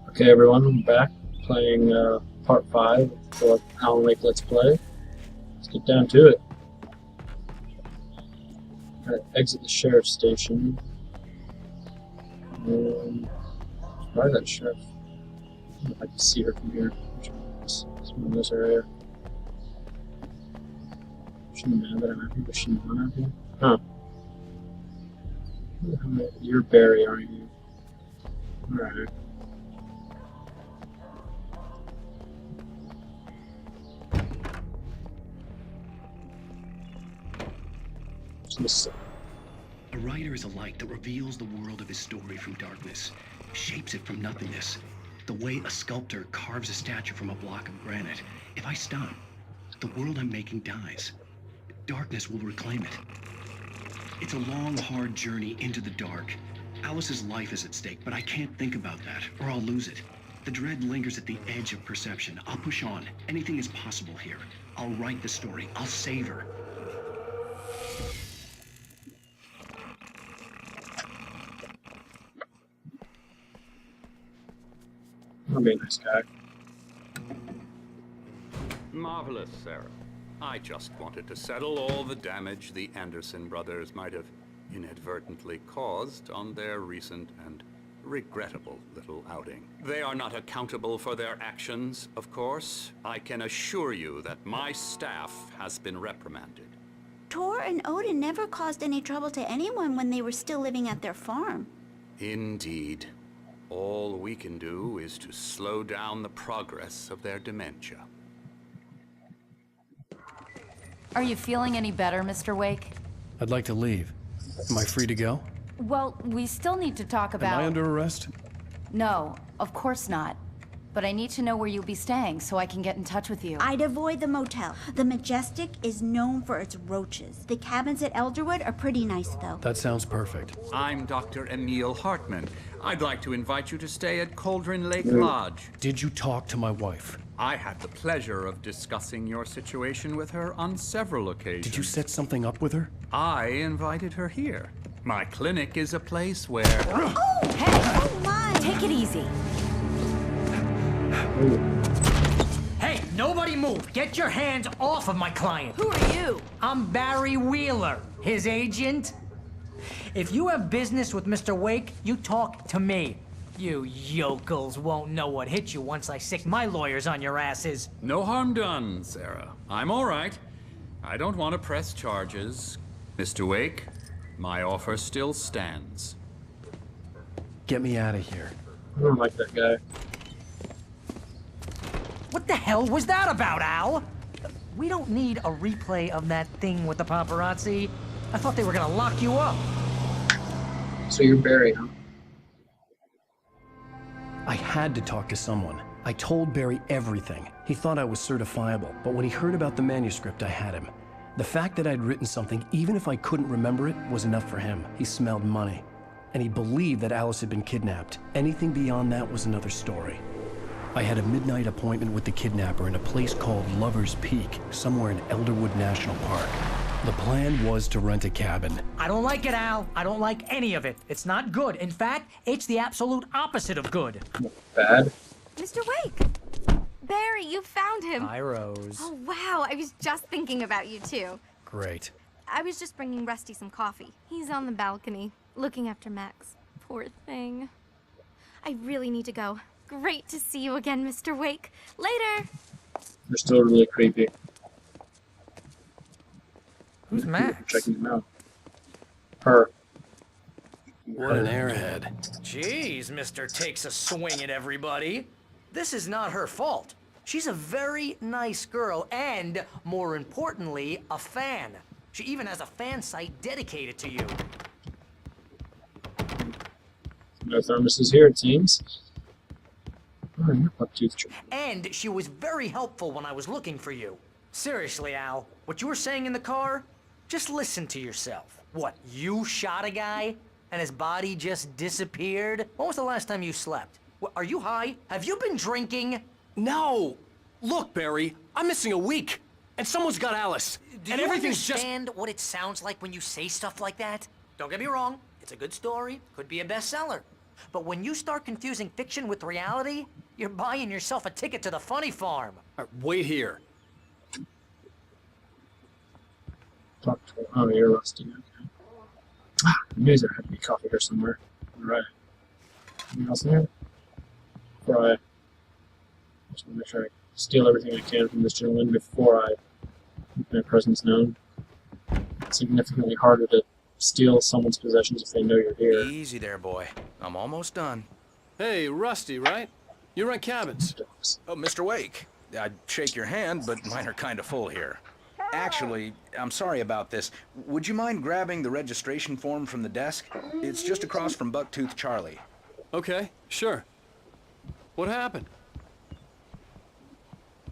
Okay, everyone, I'm back playing part 5 of Alan Wake Let's Play. Let's get down to it. Gotta exit the sheriff's station. Probably that sheriff. I don't know if I can see her from here. Which one is this? This one is right here. Is she mad that I'm out here? Does she not out here? Huh. You're Barry, aren't you? Alright. A writer is a light that reveals the world of his story from darkness, shapes it from nothingness. The way a sculptor carves a statue from a block of granite. If I stop, the world I'm making dies. Darkness will reclaim it. It's a long, hard journey into the dark. Alice's life is at stake, but I can't think about that, or I'll lose it. The dread lingers at the edge of perception. I'll push on. Anything is possible here. I'll write the story. I'll save her. I'll be a nice guy. Marvelous, Sarah. I just wanted to settle all the damage the Anderson brothers might have inadvertently caused on their recent and regrettable little outing. They are not accountable for their actions, of course. I can assure you that my staff has been reprimanded. Tor and Odin never caused any trouble to anyone when they were still living at their farm. Indeed. All we can do is to slow down the progress of their dementia. Are you feeling any better, Mr. Wake? I'd like to leave. Am I free to go? Well, we still need to talk about... Am I under arrest? No, of course not. But I need to know where you'll be staying so I can get in touch with you. I'd avoid the motel. The Majestic is known for its roaches. The cabins at Elderwood are pretty nice, though. That sounds perfect. I'm Dr. Emil Hartman. I'd like to invite you to stay at Cauldron Lake Lodge. Did you talk to my wife? I had the pleasure of discussing your situation with her on several occasions. Did you set something up with her? I invited her here. My clinic is a place where... Oh, hey! Oh, my! Take it easy. Hey, nobody move! Get your hands off of my client! Who are you? I'm Barry Wheeler, his agent. If you have business with Mr. Wake, you talk to me. You yokels won't know what hit you once I sick my lawyers on your asses. No harm done, Sarah. I'm all right. I don't want to press charges. Mr. Wake, my offer still stands. Get me out of here. I don't like that guy. What the hell was that about, Al? We don't need a replay of that thing with the paparazzi. I thought they were gonna lock you up. So you're Barry, huh? I had to talk to someone. I told Barry everything. He thought I was certifiable, but when he heard about the manuscript, I had him. The fact that I'd written something, even if I couldn't remember it, was enough for him. He smelled money. And he believed that Alice had been kidnapped. Anything beyond that was another story. I had a midnight appointment with the kidnapper in a place called Lover's Peak, somewhere in Elderwood National Park. The plan was to rent a cabin. I don't like it, Al. I don't like any of it. It's not good. In fact, it's the absolute opposite of good. Bad? Mr. Wake! Barry, you found him! Hi, Rose. Oh, wow, I was just thinking about you, too. Great. I was just bringing Rusty some coffee. He's on the balcony, looking after Max. Poor thing. I really need to go. Great to see you again, Mr. Wake. Later! They're still really creepy. Who's Max? Checking them out. Her. What an airhead. Jeez, Mr. Takes a swing at everybody. This is not her fault. She's a very nice girl and, more importantly, a fan. She even has a fan site dedicated to you. No thermoses here, it seems. Oh, you're buck-toothed. And she was very helpful when I was looking for you. Seriously, Al, what you were saying in the car? Just listen to yourself. What, you shot a guy and his body just disappeared? When was the last time you slept? What, are you high? Have you been drinking? No! Look, Barry, I'm missing a week, and someone's got Alice. Do and you everything's just... understand what it sounds like when you say stuff like that? Don't get me wrong, it's a good story, could be a bestseller. But when you start confusing fiction with reality, you're buying yourself a ticket to the funny farm. Wait here. Talk to. Oh, you're Rusty. Okay. I knew there had to be coffee here somewhere. Alright. Anything else in here? Before I just want to make sure I steal everything I can from this gentleman before I make my presence known. It's significantly harder to steal someone's possessions if they know you're here. Easy there, boy. I'm almost done. Hey, Rusty, right? You run cabins. Oh, Mr. Wake. I'd shake your hand, but mine are kind of full here. Actually, I'm sorry about this. Would you mind grabbing the registration form from the desk? It's just across from Bucktooth Charlie. Okay, sure. What happened?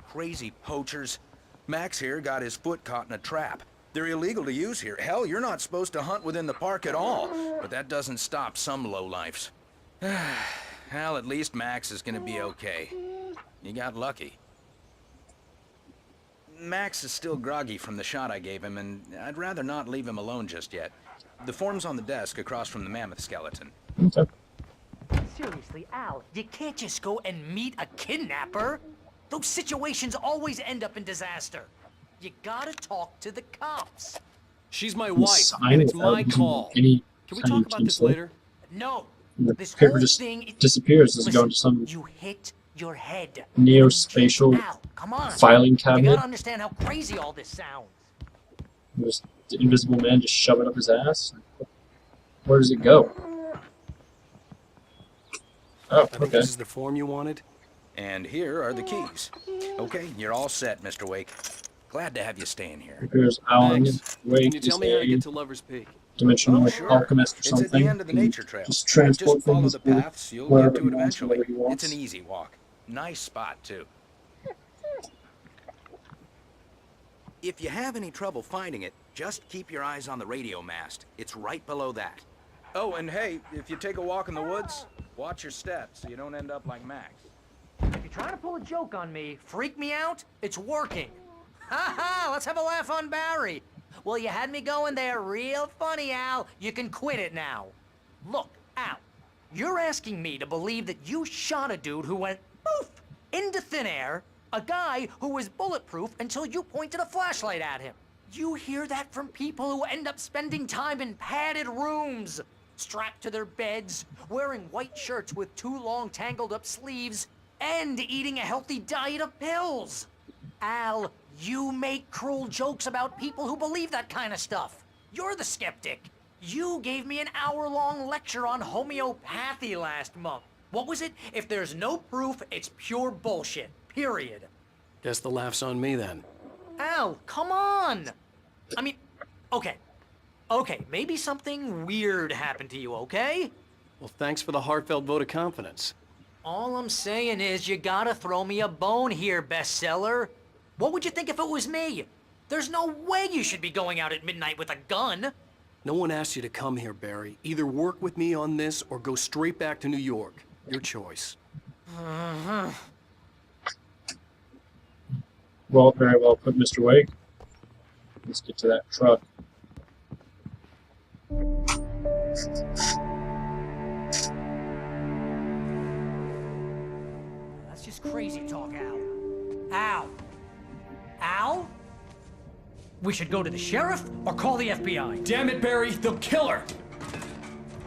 Crazy poachers. Max here got his foot caught in a trap. They're illegal to use here. Hell, you're not supposed to hunt within the park at all. But that doesn't stop some lowlifes. Well, at least Max is gonna be okay. You got lucky. Max is still groggy from the shot I gave him, and I'd rather not leave him alone just yet. The form's on the desk across from the mammoth skeleton. Okay. Seriously, Al, you can't just go and meet a kidnapper. Those situations always end up in disaster. You gotta talk to the cops. She's my wife, Sign and it's without my using call. any Can we kind talk of about this utensil. later? No. And the This paper whole just thing disappears. Doesn't Listen, go into some you hit your head. neo-spatial Al, come on. filing You cabinet. gotta understand how crazy all this sounds. Just the invisible man just shove it up his ass. Where does it go? Oh, I think okay. this is the form you wanted. And here are the keys. Okay, you're all set, Mr. Wake. Glad to have you staying here. Here's Alan Thanks. Wake. Can you tell me how to a get to Lover's Peak? dimensional Oh, sure. alchemist or It's at something. the end of the He nature trail. Just transport Just follow things the paths, you'll wherever get to he it wants, eventually. wherever he wants. It's an easy walk. Nice spot, too. If you have any trouble finding it, just keep your eyes on the radio mast. It's right below that. Oh, and hey, if you take a walk in the woods, watch your steps so you don't end up like Max. If you're trying to pull a joke on me, freak me out, it's working. Ha ha, let's have a laugh on Barry. Well, you had me going there real funny, Al. You can quit it now. Look, Al, you're asking me to believe that you shot a dude who went poof into thin air, a guy who was bulletproof until you pointed a flashlight at him. You hear that from people who end up spending time in padded rooms, strapped to their beds, wearing white shirts with too long tangled up sleeves, and eating a healthy diet of pills. Al, you make cruel jokes about people who believe that kind of stuff. You're the skeptic. You gave me an hour-long lecture on homeopathy last month. What was it? If there's no proof, it's pure bullshit. Period. Guess the laugh's on me then. Al, come on! I mean, okay. Okay, maybe something weird happened to you, okay? Well, thanks for the heartfelt vote of confidence. All I'm saying is you gotta throw me a bone here, bestseller. What would you think if it was me? There's no way you should be going out at midnight with a gun. No one asked you to come here, Barry. Either work with me on this or go straight back to New York. Your choice. Well, very well put, Mr. Wake. Let's get to that truck. That's just crazy talk, Al. Al? Al? We should go to the sheriff or call the FBI. Damn it, Barry, they'll kill her!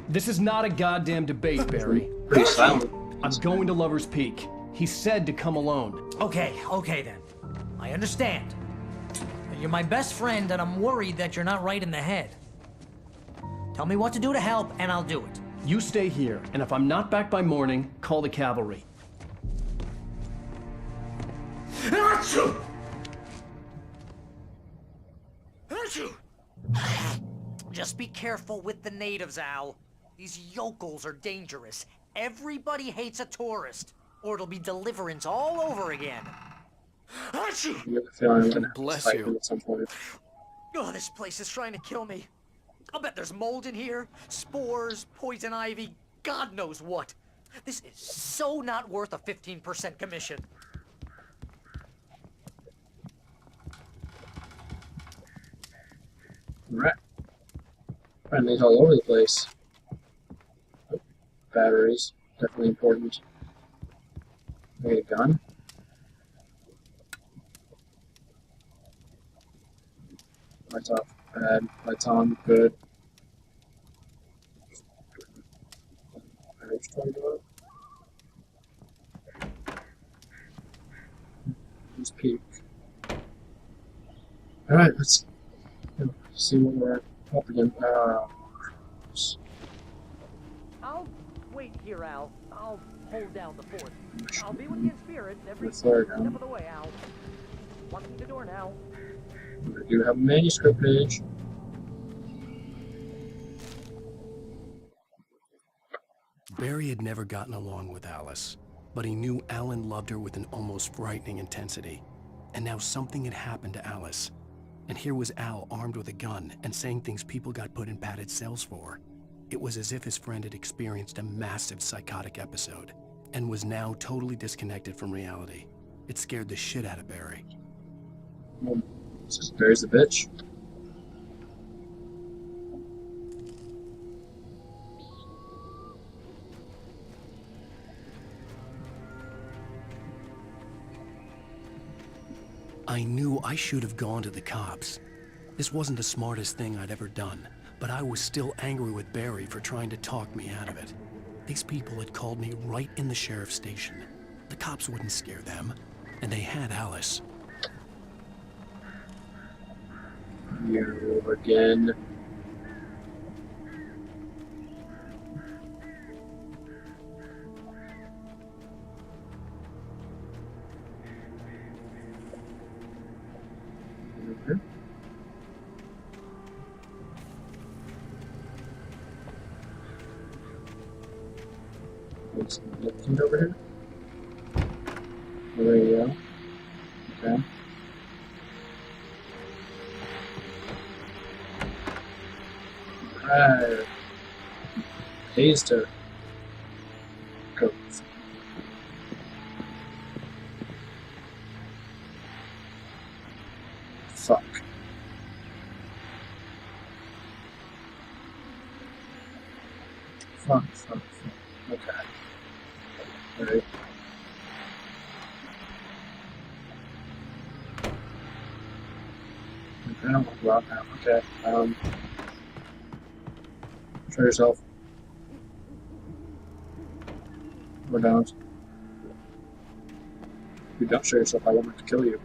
This is not a goddamn debate, Barry. Pretty silent. I'm going to Lover's Peak. He said to come alone. Okay then. I understand. You're my best friend, and I'm worried that you're not right in the head. Tell me what to do to help, and I'll do it. You stay here, and if I'm not back by morning, call the cavalry. Achoo! Achoo! Just be careful with the natives, Al. These yokels are dangerous. Everybody hates a tourist, or it'll be deliverance all over again. Achoo! I get the feeling I'm gonna Bless fight you. him at some point. Oh, this place is trying to kill me. I'll bet there's mold in here, spores, poison ivy, God knows what. This is so not worth a 15% commission. Alright. Find these all over the place. batteries. Definitely important. Wait, a gun? Lights off. Bad. Lights on. Good. Batteries trying to go. Let's peek. Alright, let's see what we're up against. I'll wait here, Al. I'll hold down the fort. I'll be with you in spirit every Let's lower step down. of the way, Al. Locking the door now. We do have a manuscript page. Barry had never gotten along with Alice, but he knew Alan loved her with an almost frightening intensity. And now something had happened to Alice. And here was Al armed with a gun and saying things people got put in padded cells for. It was as if his friend had experienced a massive psychotic episode and was now totally disconnected from reality. It scared the shit out of Barry. Barry's a bitch. I knew I should have gone to the cops. This wasn't the smartest thing I'd ever done, but I was still angry with Barry for trying to talk me out of it. These people had called me right in the sheriff's station. The cops wouldn't scare them, and they had Alice. You again. Okay. There's nothing over here. There you go. Okay. Right. Hazed her. Go. Fuck. Fuck. Okay. Alright. I don't want to go out now. Okay. Show yourself. Or don't. If you don't show yourself, I want to kill you.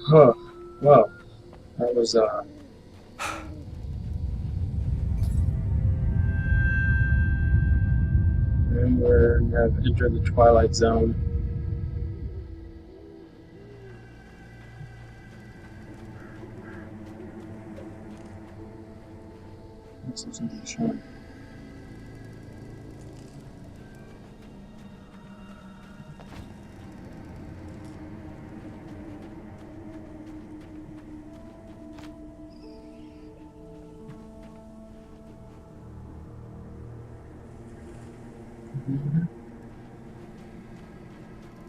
Huh. Well, that was, and we have entered the Twilight Zone. Let's see something showing.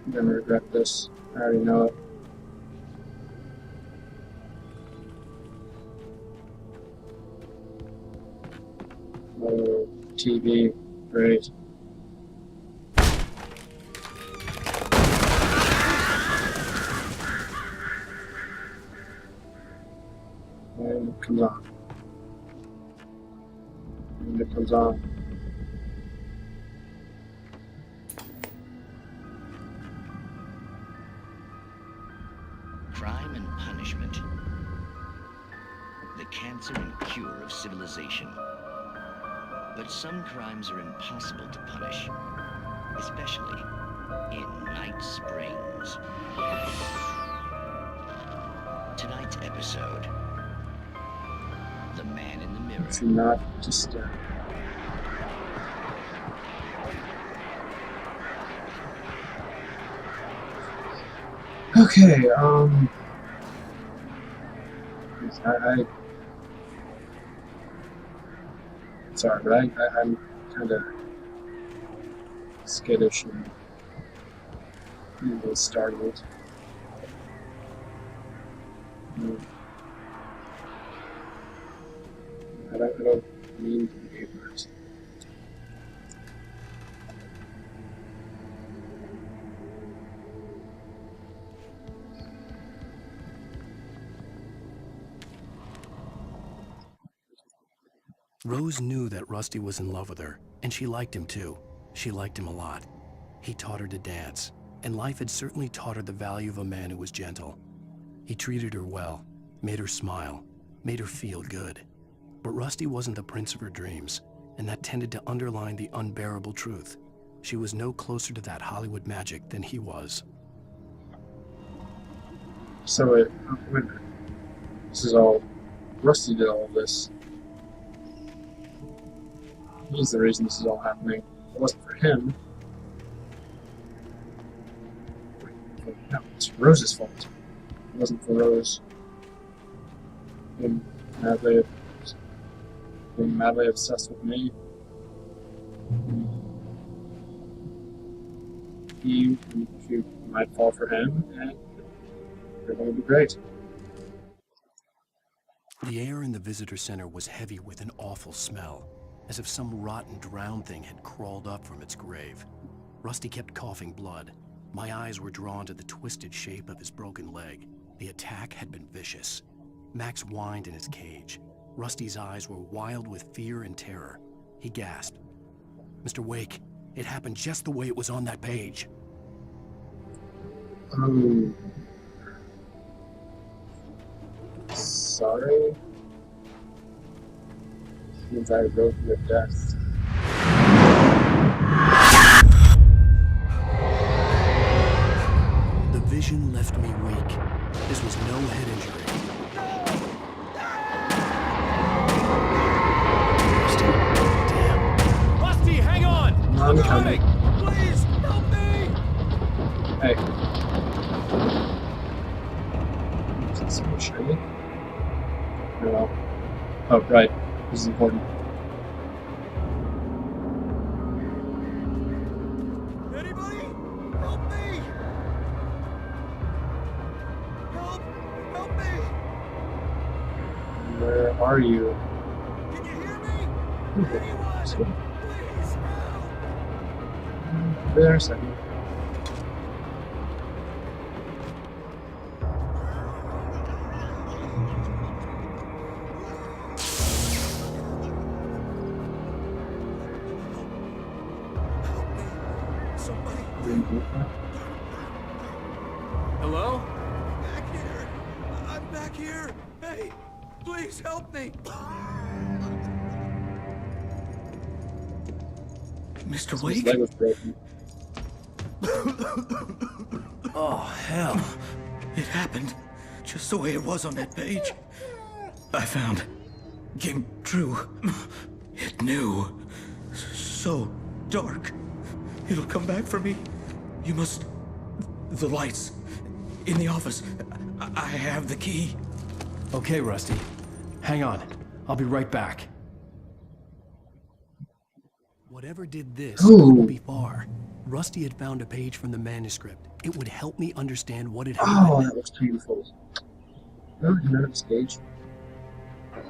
I'm gonna regret this. I already know it. Oh, TV. Great. And it comes on. And it comes on. Crime and punishment. The cancer and cure of civilization. But some crimes are impossible to punish, especially in Night Springs. Tonight's episode, The Man in the Mirror. It's not just okay, I sorry, but I'm kind of skittish and a little startled. I don't mean to be ignorant. Rose knew that Rusty was in love with her, and she liked him too. She liked him a lot. He taught her to dance, and life had certainly taught her the value of a man who was gentle. He treated her well, made her smile, made her feel good. But Rusty wasn't the prince of her dreams, and that tended to underline the unbearable truth. She was no closer to that Hollywood magic than he was. So wait a minute. This is all... Rusty did all of this. He's the reason this is all happening. If it wasn't for him... No, it's Rose's fault. It wasn't for Rose. Being madly obsessed with me. He might fall for him, and everything would be great. The air in the visitor center was heavy with an awful smell, as if some rotten drowned thing had crawled up from its grave. Rusty kept coughing blood. My eyes were drawn to the twisted shape of his broken leg. The attack had been vicious. Max whined in his cage. Rusty's eyes were wild with fear and terror. He gasped. "Mr. Wake, it happened just the way it was on that page." Sorry? Means I wrote your death. The vision left me weak. This was no head injury. Rusty, hang on! I'm coming. Please, help me! Hey. Is it so shiny? No. Oh, right. This is important. Anybody? Help me! Help me! Where are you? Can you hear me? Anyone? So, Please, help! be there in a second. Somebody Hello? back here! I'm back here! Hey, please help me! Mr. His Wake? leg was broken. Oh, hell. It happened just the way it was on that page. I found. Came true. It knew. So dark. It'll come back for me. You must... The lights. In the office. I have the key. Okay, Rusty. Hang on. I'll be right back. Whatever did this couldn't be far. Rusty had found a page from the manuscript. It would help me understand what had happened. Oh, that looks painful. Oh, you know his cage.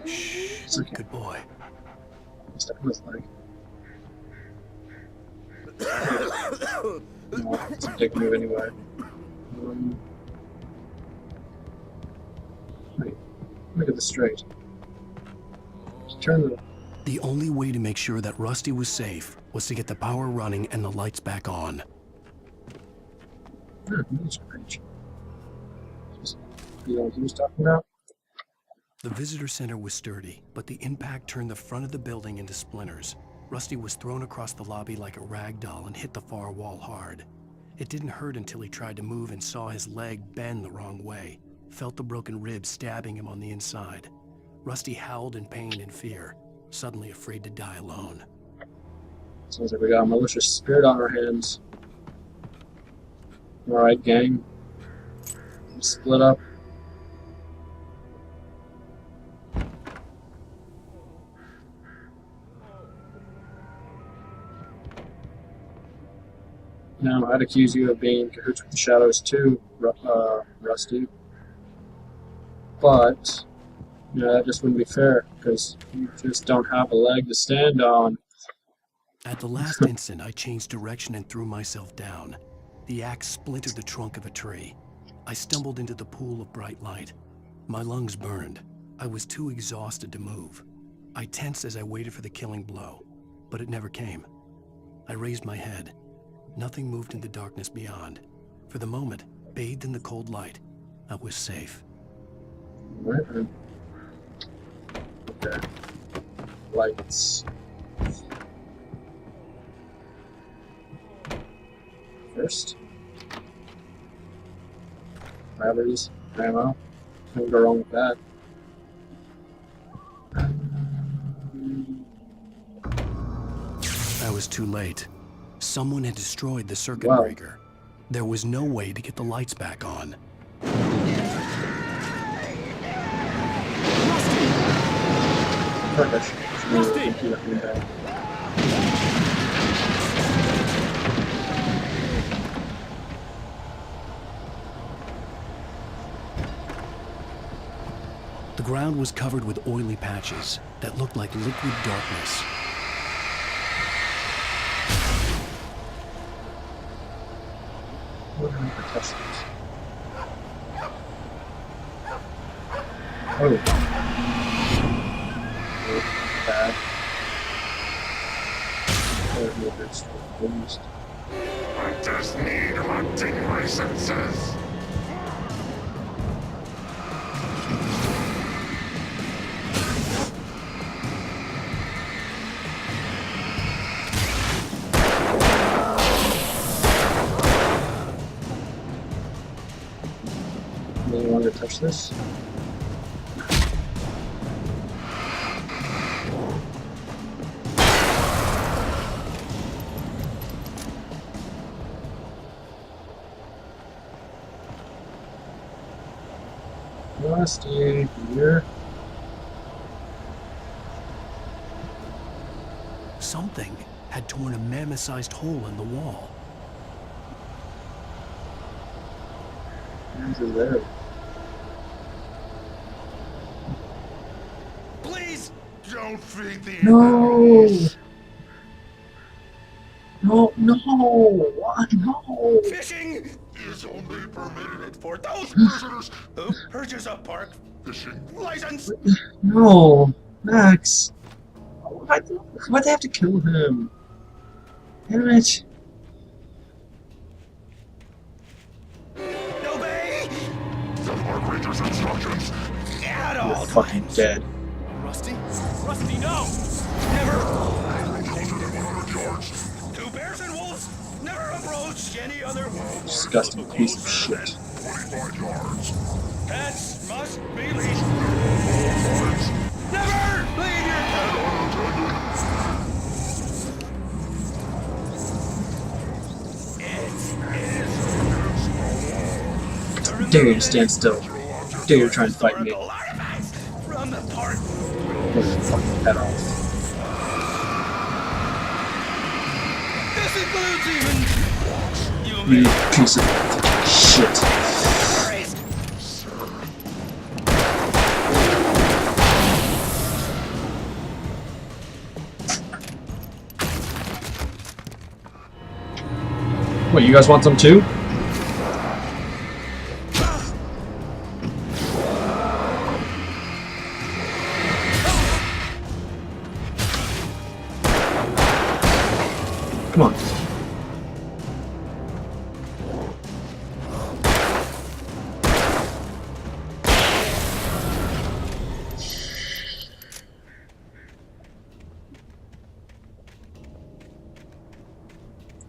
Shh. It's okay. Good boy. Stuck in his leg. No, it's a dick move anyway. Wait, let me get this straight. Just turn the... The only way to make sure that Rusty was safe was to get the power running and the lights back on. Page. Just, you know what he was talking about? The visitor center was sturdy, but the impact turned the front of the building into splinters. Rusty was thrown across the lobby like a rag doll and hit the far wall hard. It didn't hurt until he tried to move and saw his leg bend the wrong way, felt the broken rib stabbing him on the inside. Rusty howled in pain and fear, suddenly afraid to die alone. Sounds like we got a malicious spirit on our hands. Alright, gang. Split up. Now, I'd accuse you of being in cahoots with the shadows too, Rusty. But, you know, that just wouldn't be fair, because you just don't have a leg to stand on. At the last instant, I changed direction and threw myself down. The axe splintered the trunk of a tree. I stumbled into the pool of bright light. My lungs burned. I was too exhausted to move. I tensed as I waited for the killing blow, but it never came. I raised my head. Nothing moved in the darkness beyond. For the moment, bathed in the cold light, I was safe. Right then. Okay. Lights. First. Batteries. Ammo. Can't go wrong with that. I was too late. Someone had destroyed the circuit Wow. breaker. There was no way to get the lights back on. Rusty! The ground was covered with oily patches that looked like liquid darkness. What am I touch these? Oh. Bad. I just need hunting licenses. No longer touch this. Rusty, here. Something had torn a mammoth-sized hole in the wall. Hands are there. Please don't feed the No! enemies. No, no! What? No! Fishing is only permitted for those prisoners who purchase a park fishing license. No! Max! Why'd they have to kill him? Damn it! Obey the park ranger's instructions at You're all fucking times. dead. Rusty? Rusty, no! Never closer than 100 yards. To bears and wolves, never approach any other wolves. Disgusting piece of shit. 25 yards. Pets must be leashed. Never leave your pet unattended. Dare you to stand still. Dare you to try and fight me. From the park. Rip your fucking head off. This includes even You piece of shit. What, you guys want some too? Come on.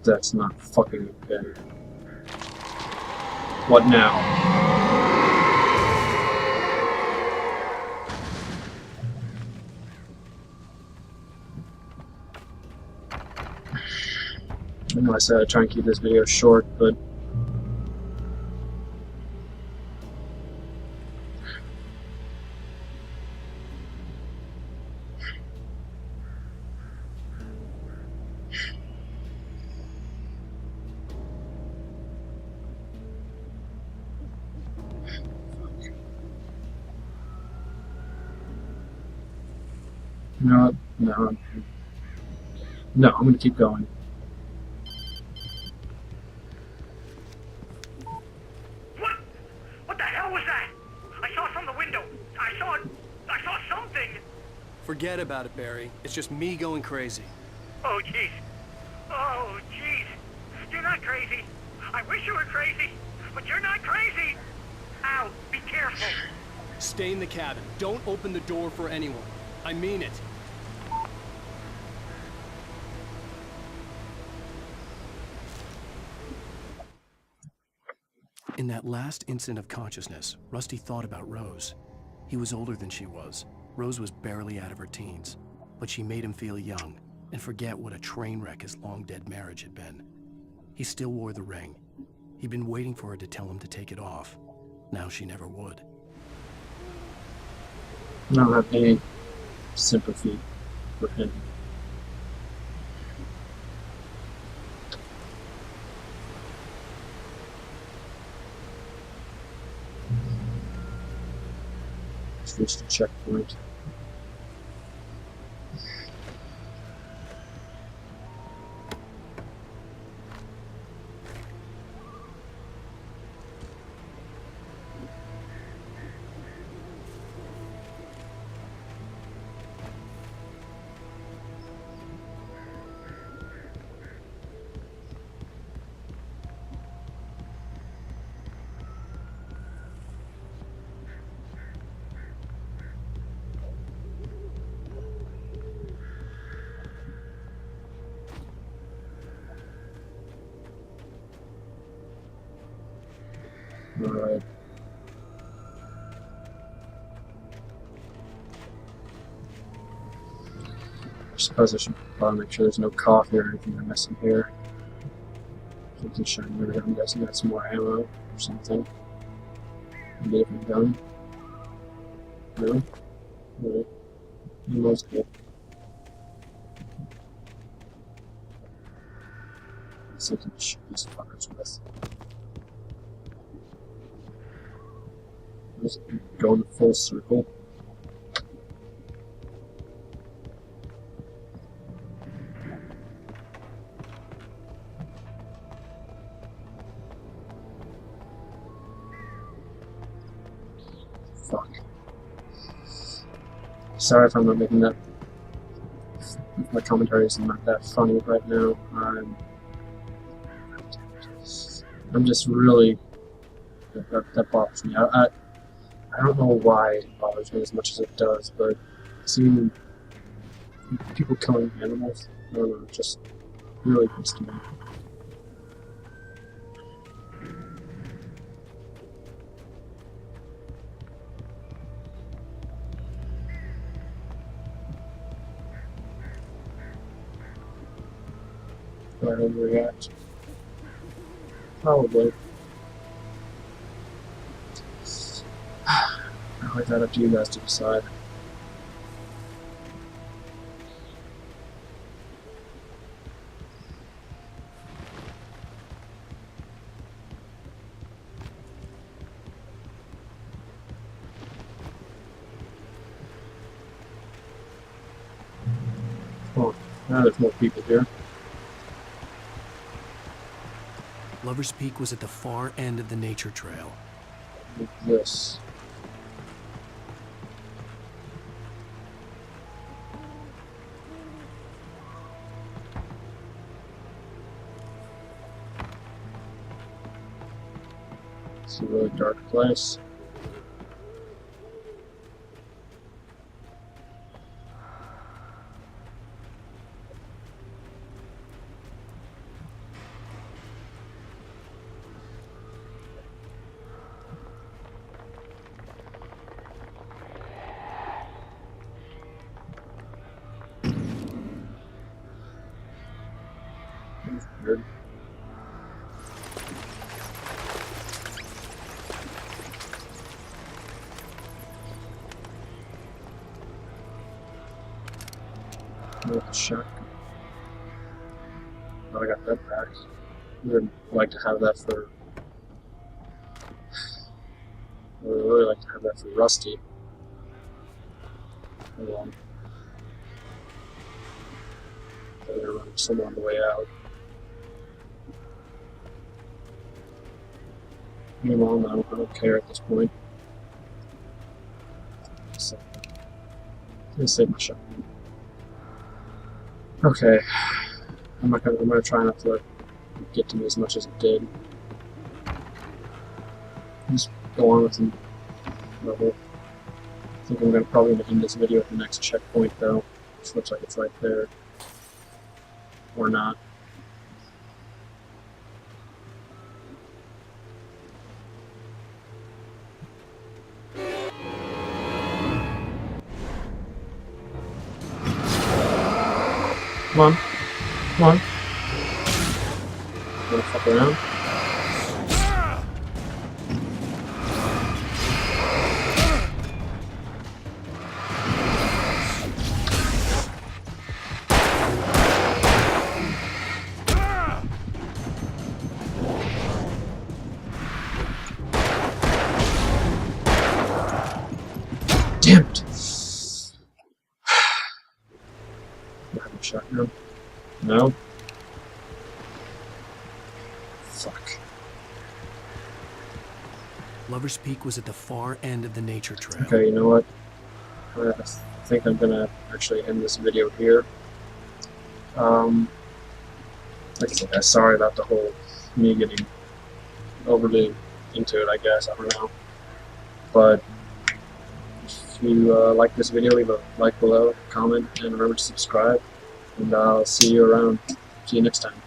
That's not fucking okay. What now? I know I said I'd try and keep this video short, but You know what? No. No, I'm gonna keep going. What? What the hell was that? I saw from the window. I saw something. Forget about it, Barry. It's just me going crazy. Oh, jeez. Oh, jeez. You're not crazy. I wish you were crazy, but you're not crazy. Ow, be careful. Stay in the cabin. Don't open the door for anyone. I mean it. In that last instant of consciousness, Rusty thought about Rose. He was older than she was. Rose was barely out of her teens, but she made him feel young and forget what a train wreck his long-dead marriage had been. He still wore the ring. He'd been waiting for her to tell him to take it off. Now she never would. I don't have any sympathy for him. Just reached a checkpoint. Alright. I suppose I should probably make sure there's no coffee or anything I'm missing here. Something shiny over here. I'm guessing that's some more ammo or something. Maybe a different gun. No? No. Ammo's good. Let's see if I can shoot these fuckers with. Just going full circle. Fuck. Sorry if I'm not making that. My commentary is not that funny right now. I'm just really. That bothers me. I don't know why it bothers me as much as it does, but seeing people killing animals, I don't know, it just really gets to me. Do I overreact? Probably. I leave that up to you guys to decide. Oh, now there's more people here. Lover's Peak was at the far end of the nature trail. Look at this. It's a really dark place. That's weird. With the shotgun. Oh, I got that back. I would like to have that for. I would really like to have that for Rusty. Hold on. probably gonna run somewhere on the way out. Meanwhile, I don't care at this point. So, I'm gonna save my shot. Okay, I'm gonna try not to let it get to me as much as it did. Just go on with some level. I think I'm probably gonna end this video at the next checkpoint though, which looks like it's right there. Or not. Come on. Come on. Wanna fuck around? Damn it! Do I have a shotgun? No? Fuck. Lover's Peak was at the far end of the nature trail. Okay, you know what? I think I'm gonna actually end this video here. Like I said, guys, sorry about the whole me getting overly into it, I guess. I don't know. But if you like this video, leave a like below, comment, and remember to subscribe. And I'll see you around. See you next time.